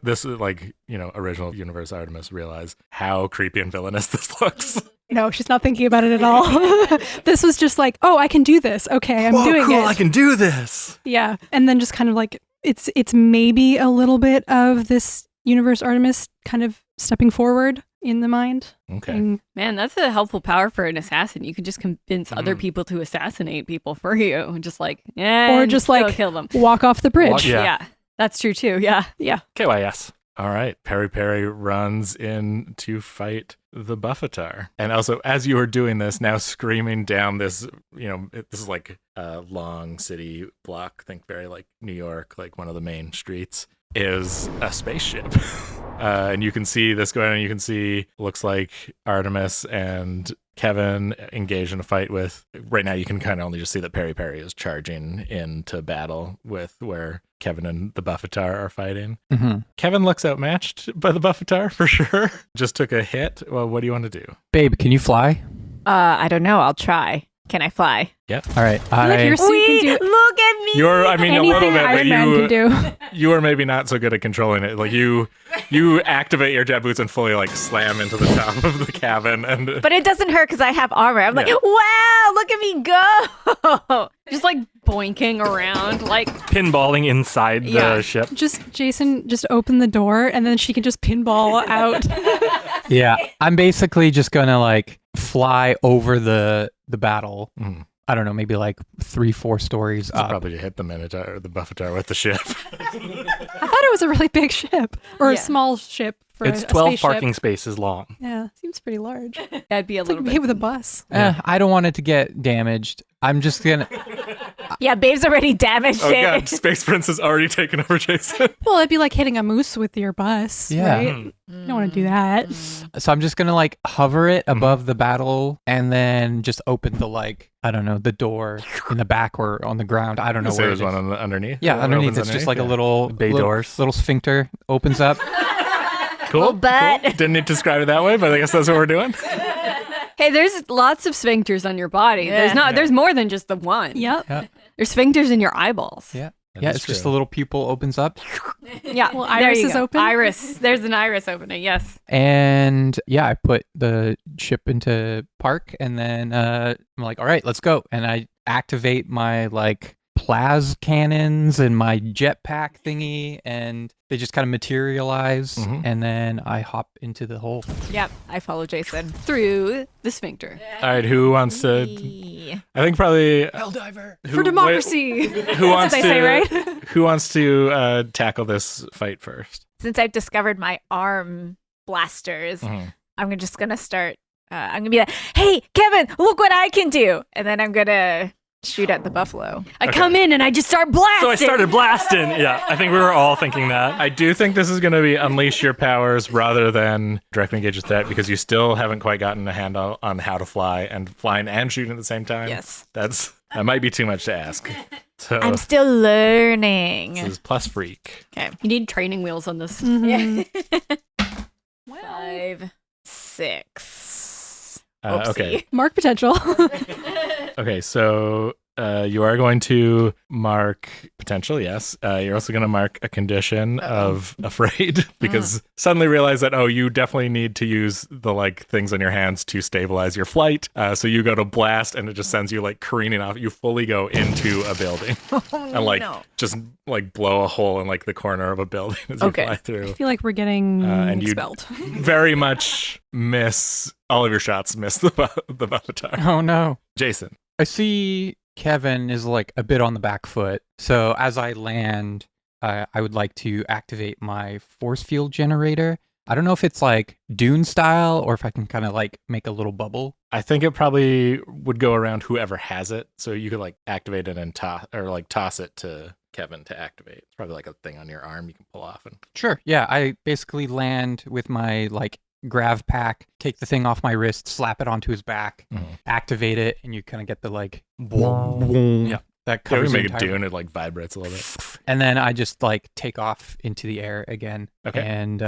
this is like, you know, original universe Artemis realize how creepy and villainous this looks? no, she's not thinking about it at all. This was just like, oh, I can do this. Okay, I'm doing cool, it. I can do this. Yeah, and then just kind of like it's maybe a little bit of this universe Artemis kind of stepping forward in the mind. Okay. And Man, that's a helpful power for an assassin. You can just convince other people to assassinate people for you. Just like, Or just still like- kill them. walk off the bridge. Yeah. Yeah, that's true too. Yeah. KYS. All right. Perry runs in to fight the Buffetar. And also, as you are doing this, now screaming down this, you know, this is like a long city block. Think very like New York, like one of the main streets, is a spaceship. And you can see this going on. You can see, looks like Artemis and Kevin engaged in a fight with, right now you can kind of only just see that Perry is charging into battle with where Kevin and the Buffetar are fighting. Mm-hmm. Kevin looks outmatched by the Buffetar for sure. Just took a hit. Well, what do you want to do? Babe, can you fly? I don't know. I'll try. Can I fly? All right. I feel like your suit can do Look at me. You're, I mean, a little anything bit, but Iron Man can do. you are maybe not so good at controlling it. Like you activate your jet boots and fully like slam into the top of the cabin, and But it doesn't hurt because I have armor. I'm like, Yeah. wow, look at me go. Just like boinking around, like Pinballing inside Yeah. the ship. Just Jason, just open the door and then she can just pinball out. Yeah, I'm basically just gonna like fly over the battle. Mhm. I don't know, maybe like 3-4 stories up. probably hit the Minotaur or the Buffetar with the ship. I thought it was a really big ship or a Yeah. small ship for It's a 12 spaceship. parking spaces long. Yeah, seems pretty large. It's that'd be a like little hit bit. with a bus. I don't want it to get damaged. I'm just gonna. Yeah, Babe's already damaged Oh it. god, Space Prince has already taken over Jason. Well, it'd be like hitting a moose with your bus. Yeah. Right? Mm. You don't want to do that. So I'm just gonna like hover it above the battle and then just open the like I don't know the door in the back or on the ground. I don't know So where there's it is. one on the underneath. Yeah, One underneath opens it's just like a yeah. little Bay little, doors. little sphincter opens up. Cool. But Didn't need to describe it that way, but I guess that's what we're doing. Hey, there's lots of sphincters on your body. Yeah. There's more than just the one. Yep. There's sphincters in your eyeballs. Yeah. That Yeah, is it's just a true. little pupil opens up, Yeah. Well, there iris you is go. open. Iris. There's an iris opening. Yes. and yeah, I put the ship into park, and then I'm like, all right, let's go, and I activate my like plas cannons and my jetpack thingy, and they just kind of materialize, Mhm. and then I hop into the hole. yep, I follow Jason. Through the sphincter. All right, who wants to? Yeah. I think probably Helldiver. For democracy. Who wants what to? they say, right? Who wants to tackle this fight first? Since I've discovered my arm blasters, Mhm. I'm just gonna start. I'm gonna be like, "Hey, Kevin, look what I can do!" And then I'm gonna shoot at the buffalo. I Okay. come in and I just start blasting. So I started blasting. Yeah, I think we were all thinking that. I do think this is going to be unleash your powers rather than directly engage with threat because you still haven't quite gotten a handle on how to fly and flying and shooting at the same time. Yes, That might be too much to ask. So I'm still learning. this is plus freak. Okay. You need training wheels on this. Mhm. 5, 6. Okay. Mark potential. Okay, so you are going to mark potential, yes. You're also going to mark a condition of afraid because suddenly realize that, oh, you definitely need to use the like things on your hands to stabilize your flight. So you go to blast and it just sends you like careening off. You fully go into a building and like just like blow a hole in like the corner of a building as you Okay. fly I through. feel like we're getting And you- expelled. Very much miss all of your shots, miss the Buffetar. Oh no. Jason. I see Kevin is like a bit on the back foot. So as I land, I would like to activate my force field generator I don't know if it's like Dune style or if I can kind of like make a little bubble. I think it probably would go around whoever has it. So you could like activate it and toss it to Kevin to activate. It's probably like a thing on your arm you can pull off. And Sure. Yeah, I basically land with my like grav pack, take the thing off my wrist, slap it onto his back, activate it, and you kind of get the like yeah. That Yeah, covers we the make it entire- Dune. It like vibrates a little bit. And then I just like take off into the air again. Okay. And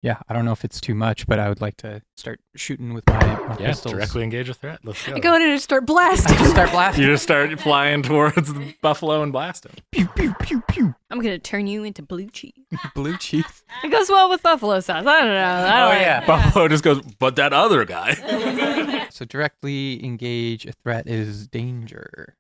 yeah, I don't know if it's too much, but I would like to start shooting with my Yeah, pistols. directly engage a threat. Let's go. I go in and just start blasting. Just start blasting. You just start flying towards the buffalo and blast him. Pew pew pew pew. I'm gonna turn you into blue cheese. Blue cheese. It goes well with buffalo sauce. I don't know. yeah. Buffalo just goes, but that other guy. So directly engage a threat is danger.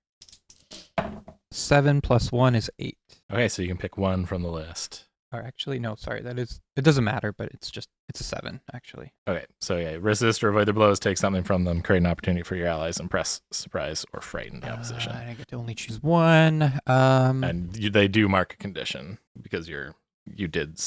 7 + 1 is 8. Okay, so you can pick one from the list. Or actually, no, sorry, it doesn't matter, but it's a 7 actually. Okay, so yeah, resist or avoid their blows, take something from them, create an opportunity for your allies, impress, surprise, or frighten the opposition. I get to only choose one. And they do mark a condition because you did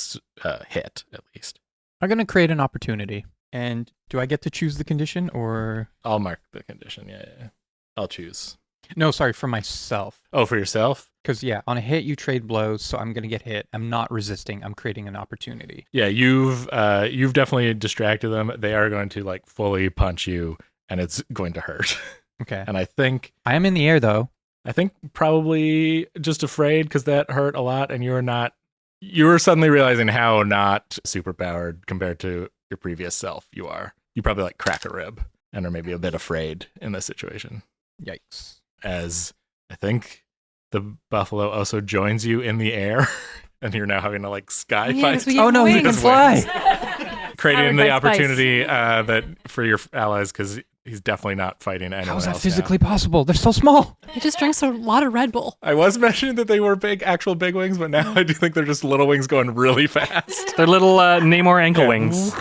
hit at least. I'm gonna create an opportunity. And do I get to choose the condition or? I'll mark the condition. Yeah. I'll choose. No, sorry, for myself. Oh, for yourself? Because yeah, on a hit you trade blows, so I'm gonna get hit. I'm not resisting. I'm creating an opportunity. Yeah, you've definitely distracted them. They are going to like fully punch you, and it's going to hurt. Okay. And I think I am in the air though. probably just afraid because that hurt a lot, and you're suddenly realizing how not superpowered compared to your previous self you are. You probably like crack a rib and are maybe a bit afraid in this situation. Yikes. As I think the buffalo also joins you in the air, and you're now having to like sky Yeah, fight. 'cause we Oh have no, he wings. can fly. Creating Powered the by spice. opportunity that for your allies because he's definitely not fighting anyone How is that else physically now. possible? They're so small. He just drinks a lot of Red Bull. I was mentioning that they were actual big wings, but now I do think they're just little wings going really fast. They're little Namor ankle wings.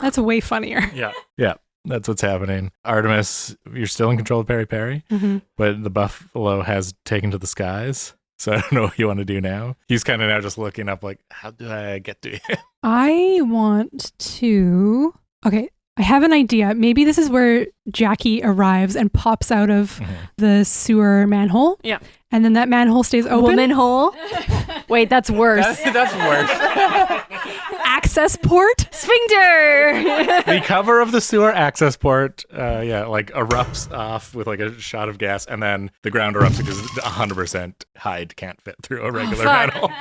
That's way funnier. Yeah, that's what's happening. Artemis, you're still in control of Peri Peri, but the buffalo has taken to the skies. So I don't know what you want to do now. He's kind of now just looking up like, how do I get to you? I want to. Okay, I have an idea. Maybe this is where Jackie arrives and pops out of the sewer manhole. Yeah. And then that manhole stays open. Woman hole. Wait, that's worse. That's worse. Access port. Sphincter. The cover of the sewer access port, like erupts off with like a shot of gas, and then the ground erupts because 100% Hyde can't fit through a regular fuck. manhole.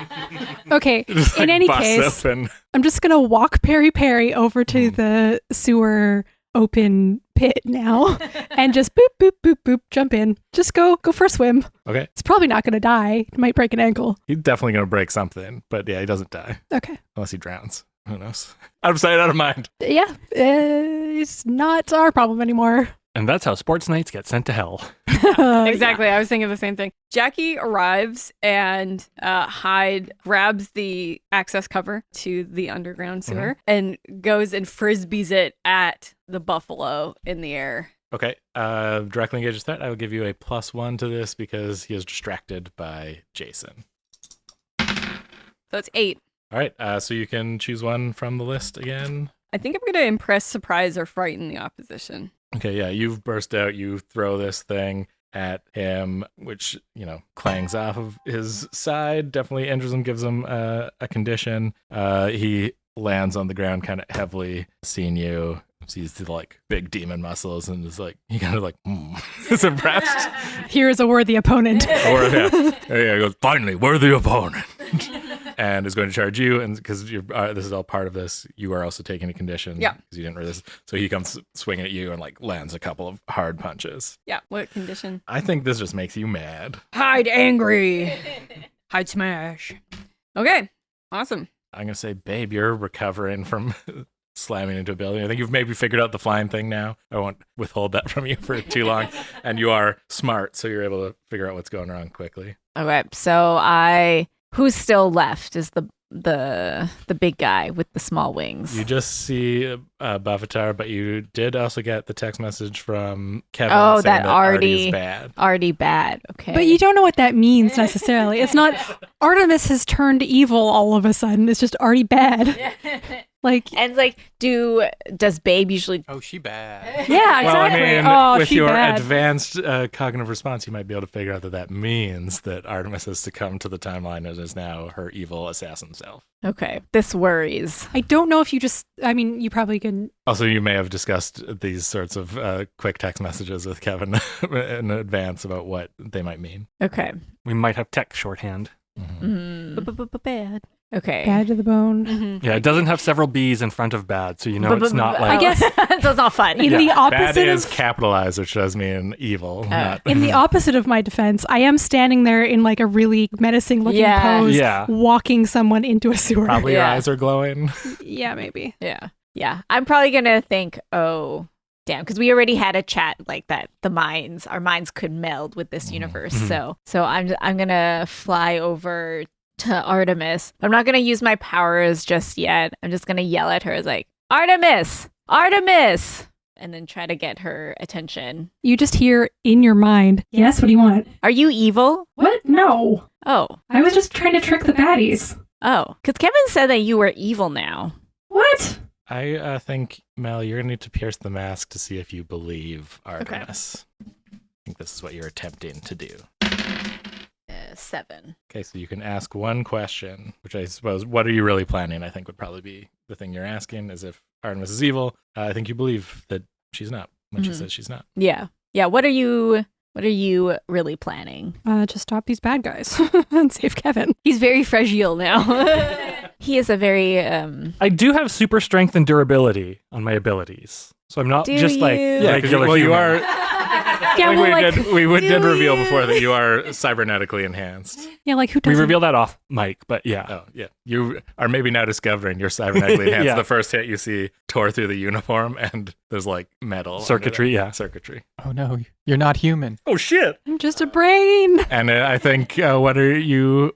Okay. Just, In like, any busts case, open. I'm just gonna walk Peri Peri over to the sewer open pit now and just boop boop boop boop jump in. Just go for a swim. Okay, It's probably not gonna die. It might break an ankle. he's definitely gonna break something, but yeah, he doesn't die Okay. unless he drowns. Who knows? Out of sight, out of mind. Yeah. It's not our problem anymore. And that's how sports nights get sent to hell. Exactly. I was thinking the same thing. Jackie arrives and Hyde grabs the access cover to the underground sewer and goes and frisbees it at the buffalo in the air. Okay, directly engage his threat. I will give you a +1 to this because he is distracted by Jason. So it's 8. All right, so you can choose one from the list again. I think I'm going to impress, surprise, or frighten the opposition. Okay, yeah, you've burst out. You throw this thing at him, which, clangs off of his side, definitely injures him, gives him a condition. He lands on the ground kind of heavily, seeing you, sees the, like, big demon muscles, and is like, he kind of like, is impressed. Here is a worthy opponent. Or, yeah, he goes, finally, worthy opponent. And is going to charge you, and because this is all part of this, you are also taking a condition. Yeah. Because you didn't resist. So he comes swinging at you and like lands a couple of hard punches. Yeah. What condition? I think this just makes you mad. Hyde angry. Hyde smash. Okay. Awesome. I'm gonna say, babe, you're recovering from slamming into a building. I think you've maybe figured out the flying thing now. I won't withhold that from you for too long. And you are smart, so you're able to figure out what's going wrong quickly. Okay, so who's still left is the big guy with the small wings. You just see Bavatar, but you did also get the text message from Kevin Oh, saying that Artie is bad. Already bad. Okay. But you don't know what that means necessarily. It's not Artemis has turned evil all of a sudden. It's just already bad. Like, And like, does Babe usually? Oh, she bad. yeah, Well, I exactly. mean, Oh, with she your bad. advanced cognitive response, you might be able to figure out that means that Artemis has succumbed to the timeline and is now her evil assassin self. Okay, this worries. I don't know if you just. I mean, you probably can. Also, you may have discussed these sorts of quick text messages with Kevin in advance about what they might mean. Okay. We might have tech shorthand. Bad. Okay. Bad to the bone. Yeah, it doesn't have several B's in front of bad, so you know it's not I like. guess so it's not fun. in the Bad opposite is of capitalized, which does mean evil. Not in the opposite of my defense, I am standing there in like a really menacing looking Yeah. pose, Yeah. walking someone into a sewer. Probably your Yeah. eyes are glowing. Yeah, maybe. Yeah. Yeah. I'm probably gonna think, oh, damn, because we already had a chat like that. Our minds could meld with this universe. Mhm. So I'm gonna fly over to Artemis. I'm not gonna use my powers just yet. I'm just gonna yell at her as like, Artemis, Artemis, and then try to get her attention. You just hear in your mind, yes, what do you want? Are you evil? What? No. Oh, I was just trying to trick the baddies. oh, because Kevin said that you were evil now. What? I think, Mel, you're going to need to pierce the mask to see if you believe Artemis. I think this is what you're attempting to do. 7. Okay, so you can ask one question, which I suppose, what are you really planning? I think would probably be the thing you're asking, is if Artemis is evil. I think you believe that she's not when she says she's not. Yeah. Yeah. What are you really planning? To stop these bad guys and save Kevin. He's very fragile now. He is a very I do have super strength and durability on my abilities, so I'm not Do just like you? Yeah, 'cause regular you human. are. Yeah, Like well, we like, did reveal you? before that you are cybernetically enhanced. yeah, like who We doesn't? revealed that off mic, but yeah. Oh, yeah. You are maybe now discovering you're cybernetically enhanced. Yeah. The first hit you see tore through the uniform, and there's like metal. under Circuitry, there. yeah. Circuitry. Oh no, you're not human. Oh shit! I'm just a brain. And I think what are you've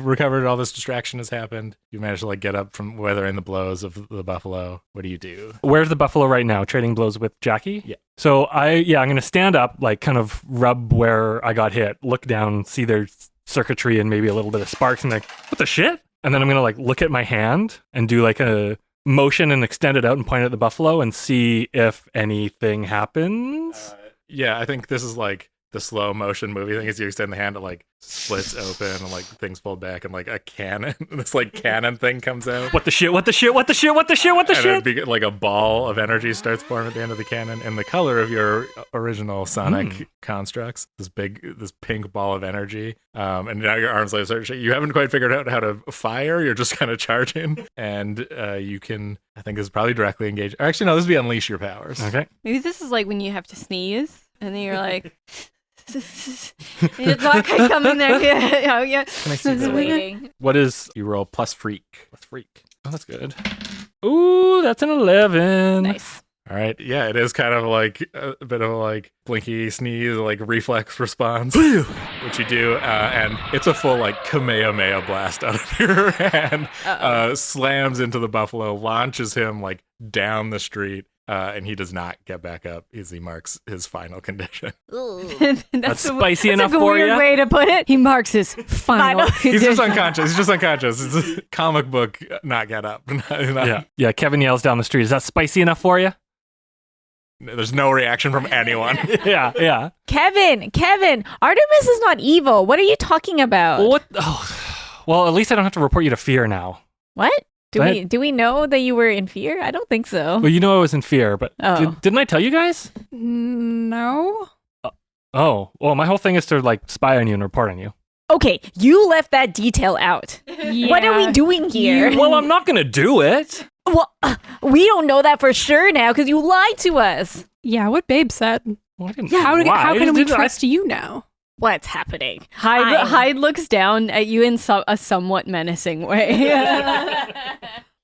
recovered, all this distraction has happened. You managed to like get up from weathering the blows of the buffalo. What do you do? Where's the buffalo right now? Trading blows with Jackie? Yeah. So I'm gonna stand up, like kind of rub where I got hit, look down, see there's circuitry and maybe a little bit of sparks, and like, what the shit? And then I'm gonna like look at my hand and do like a motion and extend it out and point at the buffalo and see if anything happens. Yeah, I think this is like the slow motion movie thing. As you extend the hand, it like splits open and like things fold back and like a cannon, this like cannon thing comes out. What the shit? What the shit? What the shit? What the shit? What the And shit? it like a ball of energy starts forming at the end of the cannon in the color of your original Sonic constructs. This pink ball of energy. And now your arms like start shaking. You haven't quite figured out how to fire. You're just kind of charging, and you can. I think this is probably directly engage. Actually, no. This would be unleash your powers. Okay. Maybe this is like when you have to sneeze and then you're like, and it's not quite coming there. Yeah. Can I see Just that? waiting. What is you roll plus freak? Plus freak. Oh, that's good. Ooh, that's an 11. Nice. All right. Yeah, it is kind of like a bit of a like blinky sneeze, like reflex response, which you do, and it's a full like Kamehameha blast out of your hand. Slams into the buffalo, launches him like down the street. And he does not get back up as he marks his final condition. That's spicy enough That's a for weird ya? way to put it. He marks his final. He's just unconscious. It's a comic book, not get up. Yeah. Kevin yells down the street. Is that spicy enough for you? There's no reaction from anyone. Yeah. Kevin, Artemis is not evil. What are you talking about? Well, what? Oh, well, at least I don't have to report you to fear now. What? That- Do we know that you were in fear? I don't think so. Well, you know I was in fear, but Oh. didn't I tell you guys? No. Oh, well, my whole thing is to like spy on you and report on you. Okay, you left that detail out. What are we doing here? Well, I'm not gonna do it. Well, we don't know that for sure now because you lied to us. Yeah, what Babe said. Well, I didn't How lie. can I we didn't- trust you now? What's happening? Hyde looks down at you in a somewhat menacing way.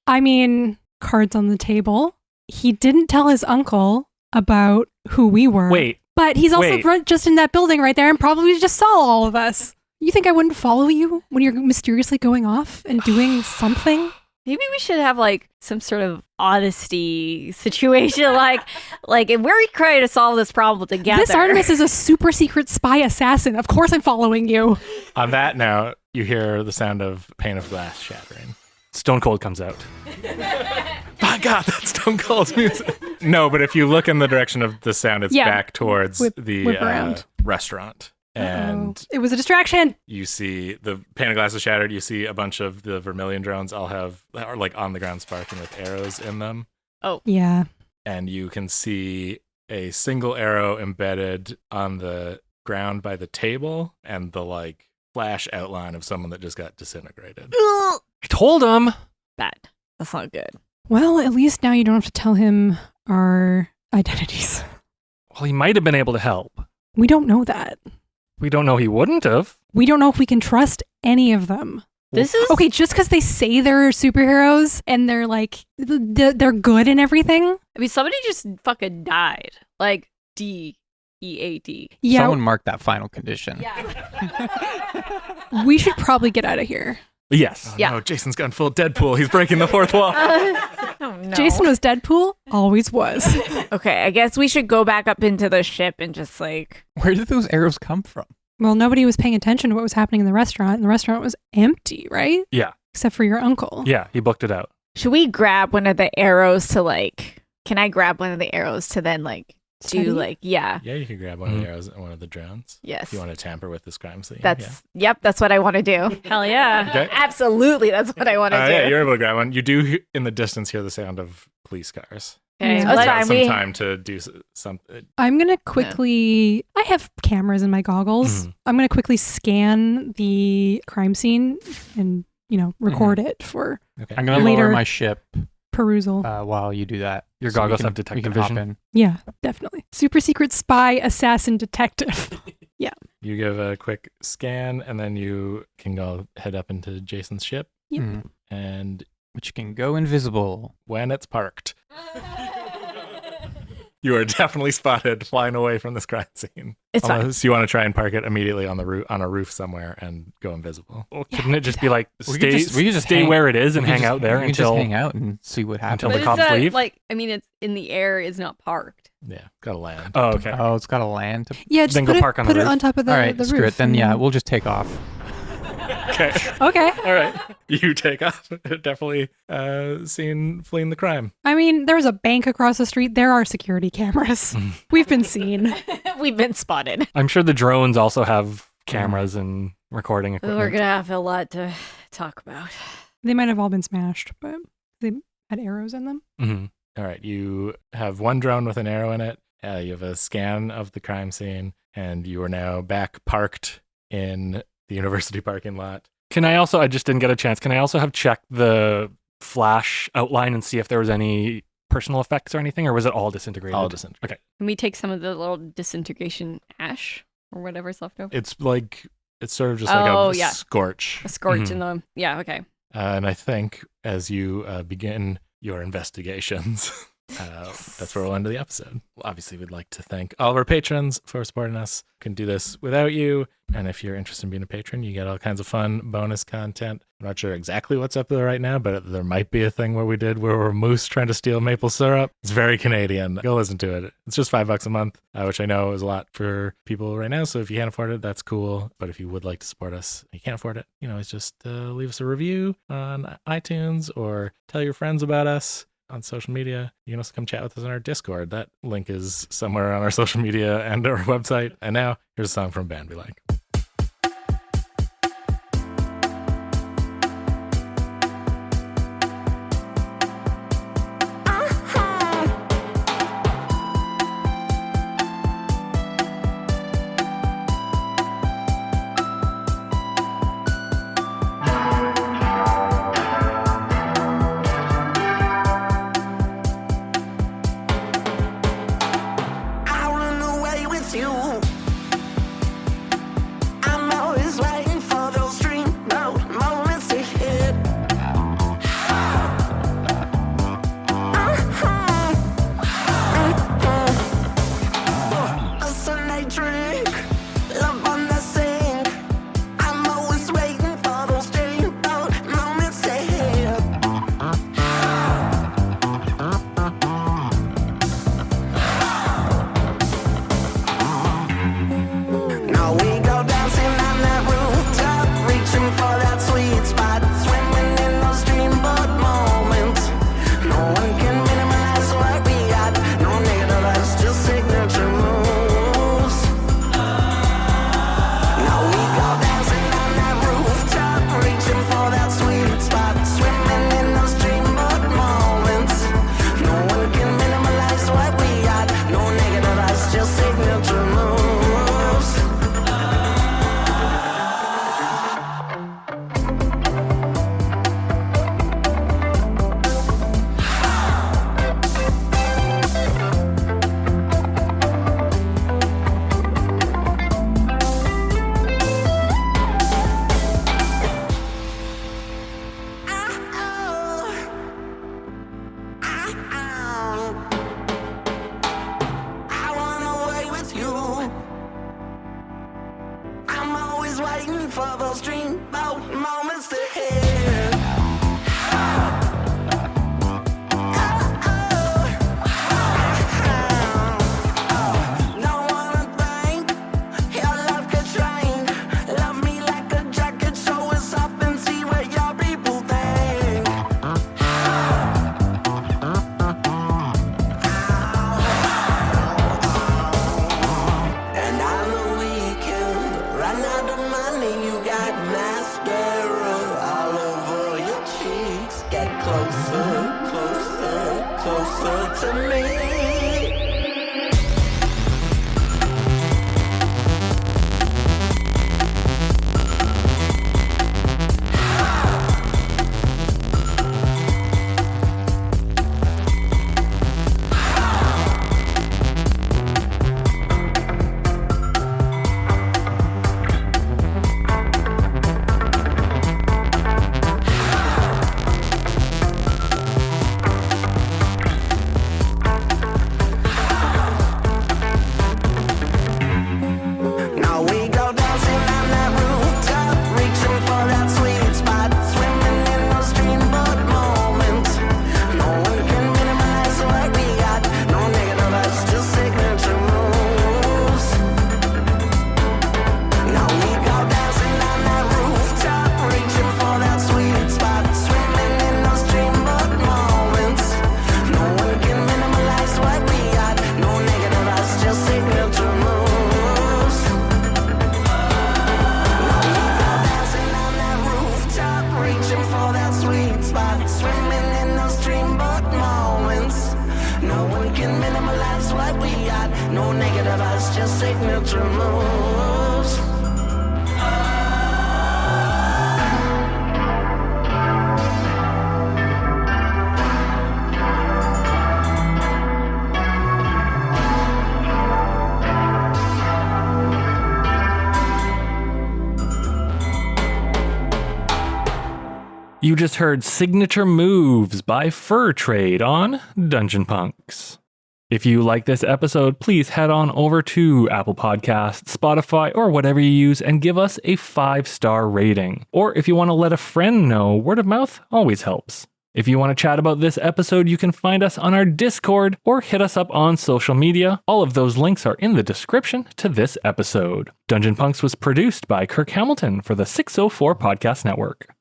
I mean, cards on the table. He didn't tell his uncle about who we were. Wait. But he's also wait. just in that building right there and probably just saw all of us. You think I wouldn't follow you when you're mysteriously going off and doing something? Maybe we should have like some sort of honesty situation, like we're trying to solve this problem together. This Artemis is a super secret spy assassin. Of course I'm following you. On that note, you hear the sound of pane of glass shattering. Stone Cold comes out. my God, that's Stone Cold's music. No, but if you look in the direction of the sound, it's Yeah. back towards Whip the around. restaurant. And It was a distraction. you see the pane of glass is shattered. You see a bunch of the Vermilion drones are like on the ground sparking with arrows in them. Yeah. And you can see a single arrow embedded on the ground by the table and the like flash outline of someone that just got disintegrated. I told him. Bad. That's not good. Well, at least now you don't have to tell him our identities. Well, he might have been able to help. We don't know that. We don't know he wouldn't have. We don't know if we can trust any of them. This is Okay, just because they say they're superheroes and they're like, they're good and everything. I mean, somebody just fucking died. Like DEAD. Yeah, Someone marked that final condition. we should probably get out of here. Yes. Oh, Yeah. no, Jason's gone full Deadpool. He's breaking the fourth wall. Oh, no. Jason was Deadpool, always was. Okay, I guess we should go back up into the ship and just like. Where did those arrows come from? Well, nobody was paying attention to what was happening in the restaurant, and the restaurant was empty, right? Yeah. Except for your uncle. Yeah, he booked it out. Should we grab one of the arrows to like? Can I grab one of the arrows to then like Steady? do like? Yeah. Yeah, you can grab one of the arrows and one of the drones. Yes. If you want to tamper with this crime scene. Yep. That's what I want to do. Hell yeah. Okay. Absolutely, that's what I want to do. Yeah, you're able to grab one. You do in the distance hear the sound of police cars. Okay, Yeah. That's let's- fine. Some We- time to do something. I'm going to quickly, I have cameras in my goggles. Mhm. I'm going to quickly scan the crime scene and, record it for Okay. I'm gonna Later. lower my ship perusal. while you do that. Your So we goggles can- have we detective can vision. hop in. Yeah, definitely. Super secret spy, assassin, detective. You give a quick scan, and then you can go head up into Jason's ship. Yep. Mhm. And Which can go invisible. when it's parked, you are definitely spotted flying away from this crime scene. It's fine. Unless you want to try and park it immediately on the roof, on a roof somewhere, and go invisible. Well, couldn't it just be like, We could stay, just- we could just stay hang- where it is and We can hang just- out there we can until... just hang out and see what happens. until But the it's cops not, leave? like, I mean, it's in the air. It's not parked. Yeah, gotta land. Oh, okay. Oh, it's got to land. Yeah, just Then go put, park on the put it roof. on top of the, All right, the screw roof. it. Then yeah, and- we'll just take off. Okay. Okay. All right. You take off. Definitely seen fleeing the crime. I mean, there was a bank across the street. There are security cameras. We've been seen. We've been spotted. I'm sure the drones also have cameras and recording equipment. We're going to have a lot to talk about. They might have all been smashed, but they had arrows in them. Mhm. All right. You have one drone with an arrow in it. You have a scan of the crime scene, and you are now back parked in the university parking lot. Can I also, I just didn't get a chance, can I also have checked the flash outline and see if there was any personal effects or anything, or was it all disintegrated? All disintegrated. Okay. Can we take some of the little disintegration ash or whatever's left over? It's like, it's sort of just like Oh, a yeah. scorch. A scorch Mhm. in the... Yeah, okay. And I think as you begin your investigations, that's where we'll end the episode. Obviously, we'd like to thank all of our patrons for supporting us. Couldn't do this without you. And if you're interested in being a patron, you get all kinds of fun bonus content. I'm not sure exactly what's up there right now, but there might be a thing where we're moose trying to steal maple syrup. It's very Canadian. Go listen to it. It's just $5 a month, which I know is a lot for people right now. So if you can't afford it, that's cool. But if you would like to support us, and you can't afford it, it's just leave us a review on iTunes or tell your friends about us on social media. You can also come chat with us on our Discord. That link is somewhere on our social media and our website. And now here's a song from a band we like. I run away with you. I wanna away with you. I'm always waiting for those dreamboat moments to hit. Don't wanna think your love could train. Love me like a jacket, show us up and see what your people think. And on the weekend, run out of money, you got mascara all over your cheeks. Get closer, closer, closer to me. Now we go dancing on that rooftop, reaching for that sweet spot, swimming in those dreamboat moments. No one can minimize what we got, no negative, that's just signature moves. Now we go dancing on that rooftop, reaching for that sweet spot, swimming in those dreamboat moments. No one can minimize what we got, no negative, that's just signature moves. Dancing on that rooftop, reaching for that sweet spot, swimming in those dreamboat moments. No one can minimize what we got, no negative, it's just signature moves. You just heard Signature Moves by Fur Trade on Dungeon Punks. If you like this episode, please head on over to Apple Podcasts, Spotify, or whatever you use and give us a 5-star rating. Or if you want to let a friend know, word of mouth always helps. If you want to chat about this episode, you can find us on our Discord or hit us up on social media. All of those links are in the description to this episode. Dungeon Punks was produced by Kirk Hamilton for the 604 Podcast Network.